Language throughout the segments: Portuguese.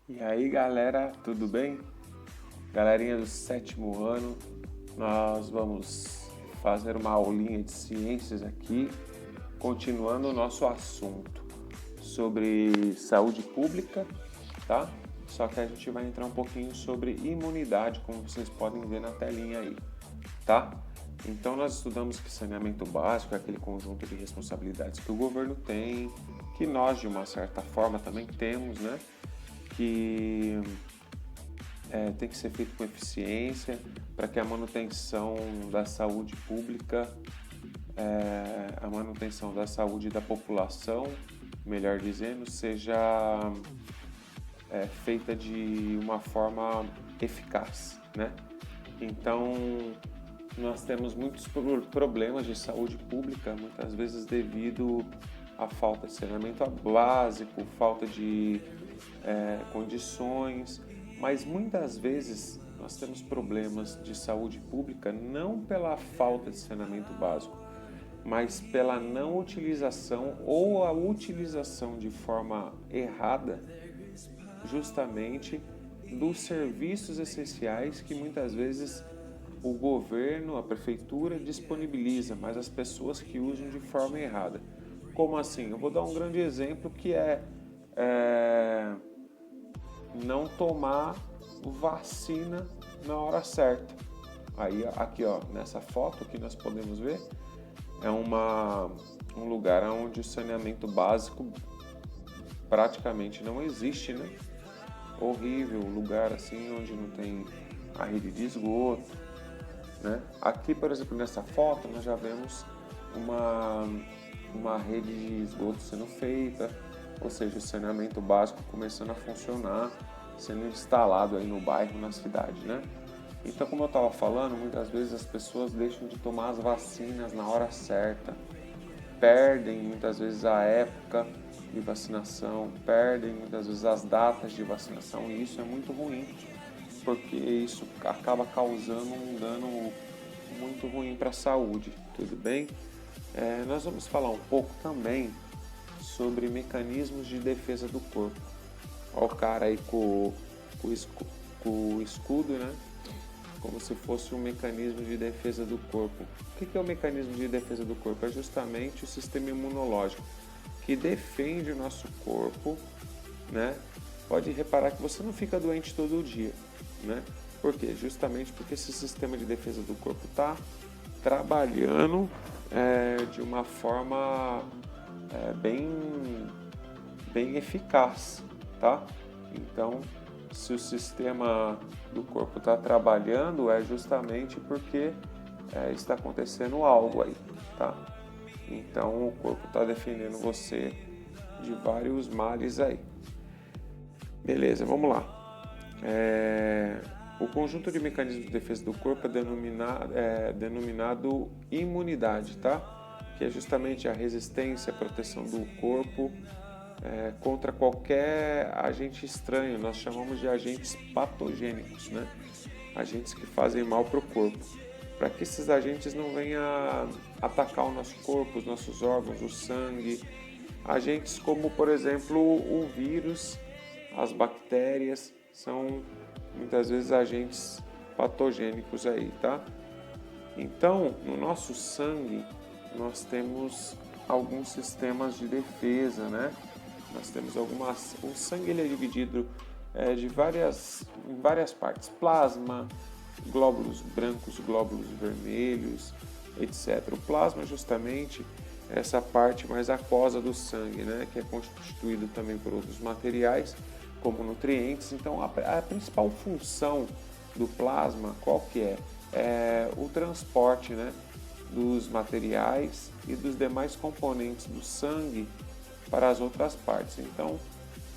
E aí galera, tudo bem? Galerinha do sétimo ano, nós vamos fazer uma aulinha de ciências aqui, continuando o nosso assunto sobre saúde pública, tá? Só que a gente vai entrar um pouquinho sobre imunidade, como vocês podem ver na telinha aí, tá? Então nós estudamos que saneamento básico é aquele conjunto de responsabilidades que o governo tem, que nós de uma certa forma também temos, né? Que tem que ser feito com eficiência para que a manutenção da saúde pública, a manutenção da saúde da população, melhor dizendo, seja feita de uma forma eficaz, né? Então, nós temos muitos problemas de saúde pública, muitas vezes devido à falta de saneamento básico, falta de condições, mas muitas vezes nós temos problemas de saúde pública não pela falta de saneamento básico, mas pela não utilização ou a utilização de forma errada, justamente dos serviços essenciais que muitas vezes o governo, a prefeitura disponibiliza, mas as pessoas que usam de forma errada. Como assim? Eu vou dar um grande exemplo que é não tomar vacina na hora certa. Aí aqui ó, nessa foto que nós podemos ver, é um lugar onde o saneamento básico praticamente não existe, né? Horrível, lugar assim onde não tem a rede de esgoto, né? Aqui, por exemplo, nessa foto nós já vemos uma rede de esgoto sendo feita, ou seja, o saneamento básico começando a funcionar, sendo instalado aí no bairro, na cidade, né? Então, como eu estava falando, muitas vezes as pessoas deixam de tomar as vacinas na hora certa, perdem muitas vezes a época de vacinação, perdem muitas vezes as datas de vacinação, e isso é muito ruim, porque isso acaba causando um dano muito ruim para a saúde, tudo bem? Nós vamos falar um pouco também sobre mecanismos de defesa do corpo. Olha o cara aí com o escudo, né? Como se fosse um mecanismo de defesa do corpo. O que é o mecanismo de defesa do corpo? É justamente o sistema imunológico que defende o nosso corpo, né? Pode reparar que você não fica doente todo dia, né? Por quê? Justamente porque esse sistema de defesa do corpo está trabalhando de uma forma bem eficaz, tá? Então, se o sistema do corpo está trabalhando, é justamente porque está acontecendo algo aí, tá? Então, o corpo está defendendo você de vários males aí. Beleza, vamos lá. O conjunto de mecanismos de defesa do corpo é denominado imunidade, tá? Que é justamente a resistência, a proteção do corpo contra qualquer agente estranho. Nós chamamos de agentes patogênicos, né? Agentes que fazem mal para o corpo. Para que esses agentes não venham atacar o nosso corpo, os nossos órgãos, o sangue. Agentes como, por exemplo, o vírus, as bactérias, são muitas vezes agentes patogênicos aí, tá? Então, no nosso sangue, nós temos alguns sistemas de defesa, né? Nós temos o sangue ele é dividido em várias partes: plasma, glóbulos brancos, glóbulos vermelhos, etc. O plasma é justamente essa parte mais aquosa do sangue, né? Que é constituído também por outros materiais, como nutrientes. Então, a principal função do plasma, qual que é? É o transporte, né, dos materiais e dos demais componentes do sangue para as outras partes. Então,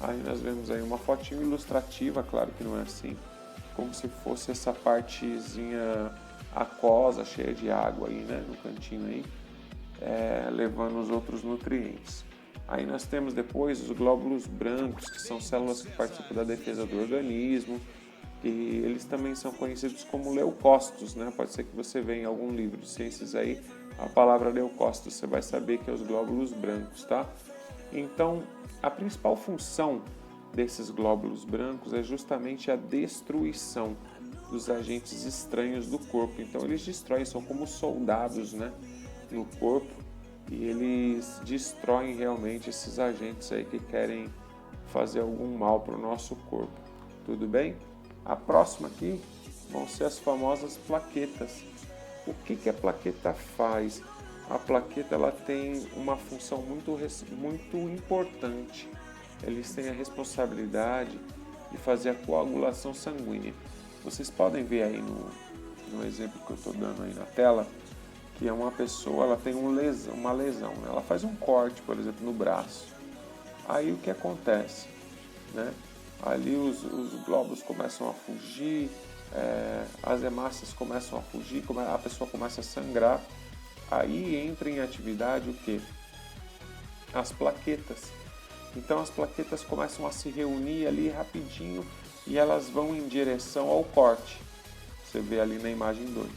aí nós vemos aí uma fotinho ilustrativa, claro que não é assim, como se fosse essa partezinha aquosa, cheia de água aí, né, no cantinho aí, levando os outros nutrientes. Aí nós temos depois os glóbulos brancos, que são células que participam da defesa do organismo, e eles também são conhecidos como leucócitos, né? Pode ser que você veja em algum livro de ciências aí a palavra leucócitos, você vai saber que é os glóbulos brancos, tá? Então, a principal função desses glóbulos brancos é justamente a destruição dos agentes estranhos do corpo. Então eles destroem, são como soldados, né, no corpo, e eles destroem realmente esses agentes aí que querem fazer algum mal para o nosso corpo. Tudo bem? A próxima aqui vão ser as famosas plaquetas. O que a plaqueta faz? A plaqueta ela tem uma função muito importante. Eles têm a responsabilidade de fazer a coagulação sanguínea. Vocês podem ver aí no exemplo que eu estou dando aí na tela, que é uma pessoa, ela tem uma lesão, né? Ela faz um corte, por exemplo, no braço. Aí o que acontece? Né? Ali os glóbulos começam a fugir, as hemácias começam a fugir, a pessoa começa a sangrar. Aí entra em atividade o que? As plaquetas. Então as plaquetas começam a se reunir ali rapidinho e elas vão em direção ao corte. Você vê ali na imagem 2.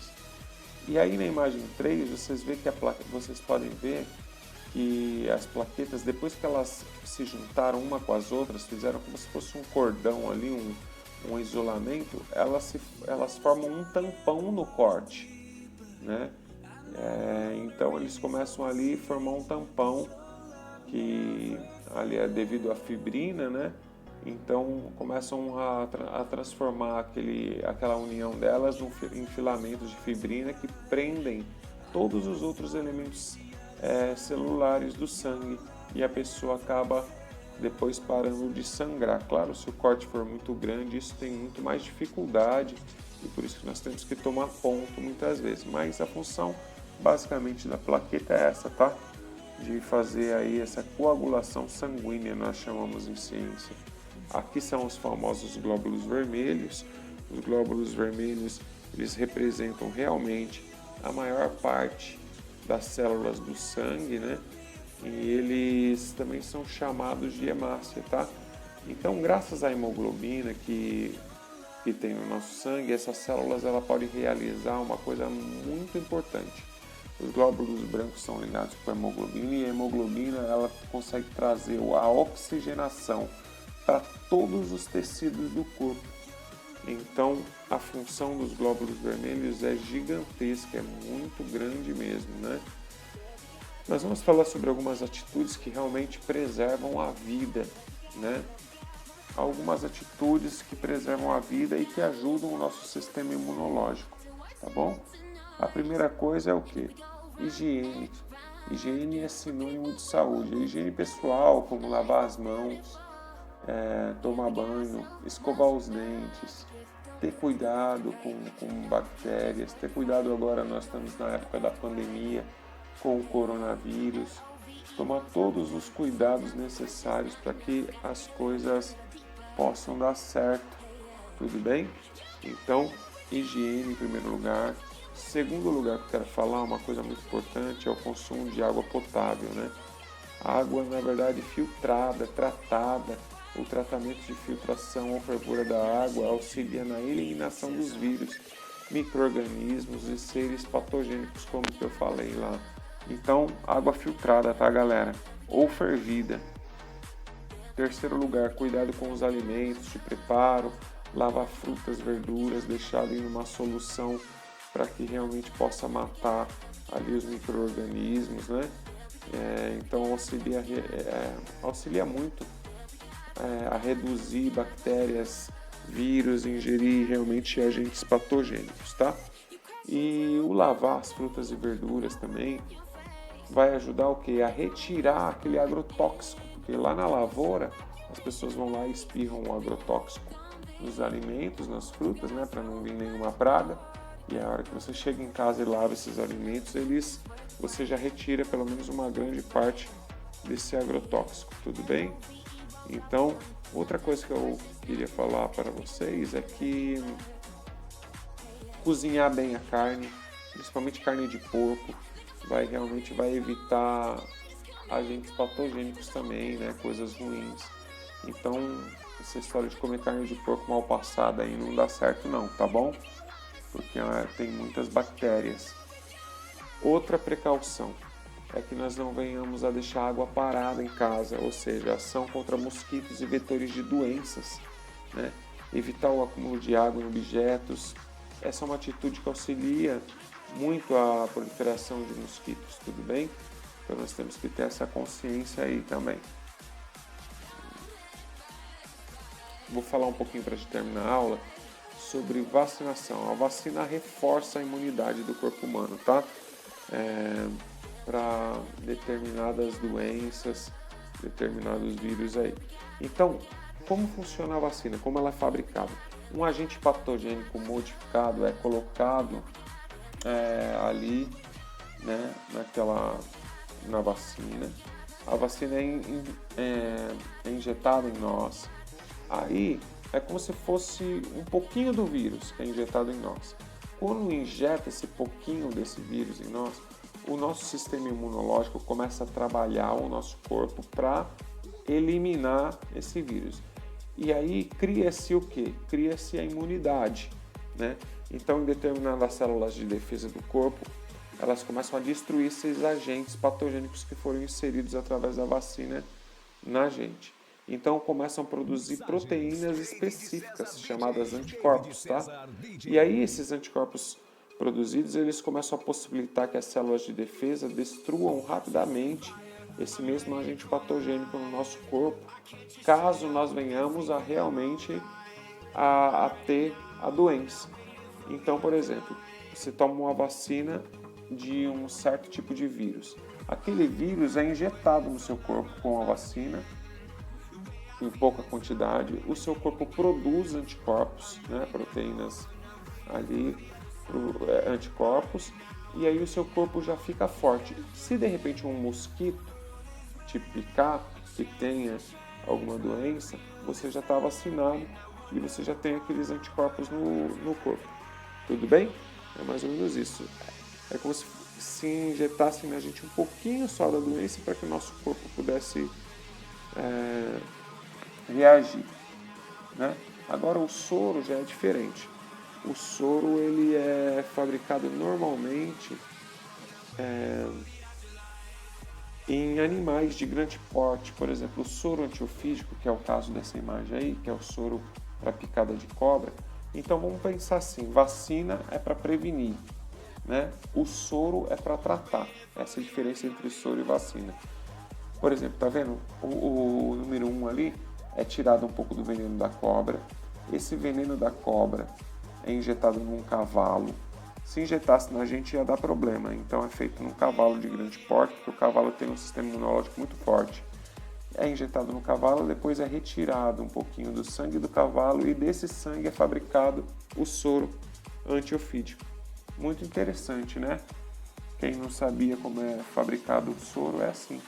E aí na imagem 3 vocês podem ver que as plaquetas, depois que elas se juntaram uma com as outras, fizeram como se fosse um cordão ali, um isolamento, elas formam um tampão no corte, né? Então eles começam ali a formar um tampão que ali é devido à fibrina, né? Então começam a transformar aquela união delas em filamentos de fibrina que prendem todos os outros elementos celulares do sangue, e a pessoa acaba depois parando de sangrar. Claro, se o corte for muito grande, isso tem muito mais dificuldade e por isso que nós temos que tomar ponto muitas vezes. Mas a função basicamente da plaqueta é essa, tá? De fazer aí essa coagulação sanguínea, nós chamamos em ciência. Aqui são os famosos glóbulos vermelhos. Os glóbulos vermelhos, eles representam realmente a maior parte das células do sangue, né? E eles também são chamados de hemácia, tá? Então, graças à hemoglobina que tem no nosso sangue, essas células ela podem realizar uma coisa muito importante. Os glóbulos brancos são ligados com a hemoglobina e a hemoglobina ela consegue trazer a oxigenação para todos os tecidos do corpo. Então, a função dos glóbulos vermelhos é gigantesca, é muito grande mesmo, né? Nós vamos falar sobre algumas atitudes que realmente preservam a vida, né? Algumas atitudes que preservam a vida e que ajudam o nosso sistema imunológico, tá bom? A primeira coisa é o quê? Higiene. Higiene é sinônimo de saúde. A higiene pessoal, como lavar as mãos, tomar banho, escovar os dentes, ter cuidado com bactérias, ter cuidado agora, nós estamos na época da pandemia, com o coronavírus, tomar todos os cuidados necessários para que as coisas possam dar certo, tudo bem? Então, higiene em primeiro lugar. Segundo lugar que eu quero falar, uma coisa muito importante, é o consumo de água potável, né? Água, na verdade, filtrada, tratada. O tratamento de filtração ou fervura da água auxilia na eliminação dos vírus, micro-organismos e seres patogênicos, como que eu falei lá. Então, água filtrada, tá, galera? Ou fervida. Terceiro lugar, cuidado com os alimentos de preparo, lavar frutas, verduras, deixar em uma solução para que realmente possa matar ali os micro-organismos, né? Então, auxilia muito a reduzir bactérias, vírus, ingerir realmente agentes patogênicos, tá? E o lavar as frutas e verduras também vai ajudar o quê? A retirar aquele agrotóxico, porque lá na lavoura as pessoas vão lá e espirram o agrotóxico nos alimentos, nas frutas, né, para não vir nenhuma praga. E a hora que você chega em casa e lava esses alimentos, você já retira pelo menos uma grande parte desse agrotóxico, tudo bem? Então, outra coisa que eu queria falar para vocês é que cozinhar bem a carne, principalmente carne de porco, realmente vai evitar agentes patogênicos também, né? Coisas ruins. Então, essa história de comer carne de porco mal passada aí não dá certo não, tá bom? Porque tem muitas bactérias. Outra precaução, é que nós não venhamos a deixar água parada em casa, ou seja, ação contra mosquitos e vetores de doenças, né? Evitar o acúmulo de água em objetos. Essa é uma atitude que auxilia muito a proliferação de mosquitos, tudo bem? Então nós temos que ter essa consciência aí também. Vou falar um pouquinho para a gente terminar a aula sobre vacinação. A vacina reforça a imunidade do corpo humano, tá? Para determinadas doenças, determinados vírus aí. Então, como funciona a vacina? Como ela é fabricada? Um agente patogênico modificado é colocado ali, né, na vacina. A vacina é injetada em nós. Aí é como se fosse um pouquinho do vírus que é injetado em nós. Quando injeta esse pouquinho desse vírus em nós, o nosso sistema imunológico começa a trabalhar o nosso corpo para eliminar esse vírus. E aí cria-se o quê? Cria-se a imunidade, né? Então, em determinadas células de defesa do corpo, elas começam a destruir esses agentes patogênicos que foram inseridos através da vacina na gente. Então começam a produzir proteínas específicas, chamadas anticorpos, tá? E aí esses anticorpos produzidos, eles começam a possibilitar que as células de defesa destruam rapidamente esse mesmo agente patogênico no nosso corpo, caso nós venhamos a realmente a ter a doença. Então, por exemplo, você toma uma vacina de um certo tipo de vírus. Aquele vírus é injetado no seu corpo com a vacina, em pouca quantidade, o seu corpo produz anticorpos, né, proteínas ali, anticorpos, e aí o seu corpo já fica forte. Se de repente um mosquito te picar, que tenha alguma doença, você já está vacinado e você já tem aqueles anticorpos no corpo. Tudo bem? É mais ou menos isso. É como se injetasse na gente um pouquinho só da doença para que o nosso corpo pudesse reagir, né? Agora o soro já é diferente. O soro ele é fabricado normalmente em animais de grande porte, por exemplo, o soro antiofídico, que é o caso dessa imagem aí, que é o soro para picada de cobra. Então vamos pensar assim, vacina é para prevenir, né? O soro é para tratar. Essa é a diferença entre soro e vacina. Por exemplo, tá vendo? O número 1 ali é tirado um pouco do veneno da cobra. Esse veneno da cobra é injetado num cavalo. Se injetasse na gente ia dar problema. Então é feito num cavalo de grande porte, porque o cavalo tem um sistema imunológico muito forte. É injetado no cavalo, depois é retirado um pouquinho do sangue do cavalo e desse sangue é fabricado o soro antiofídico. Muito interessante, né? Quem não sabia como é fabricado o soro é assim.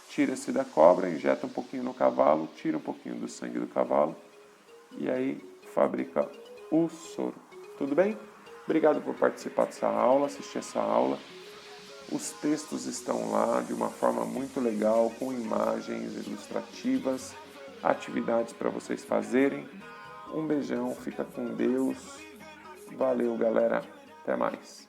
Tira-se da cobra, injeta um pouquinho no cavalo, tira um pouquinho do sangue do cavalo e aí fabrica o soro. Tudo bem? Obrigado por participar dessa aula, assistir essa aula. Os textos estão lá de uma forma muito legal, com imagens ilustrativas, atividades para vocês fazerem. Um beijão, fica com Deus. Valeu, galera. Até mais.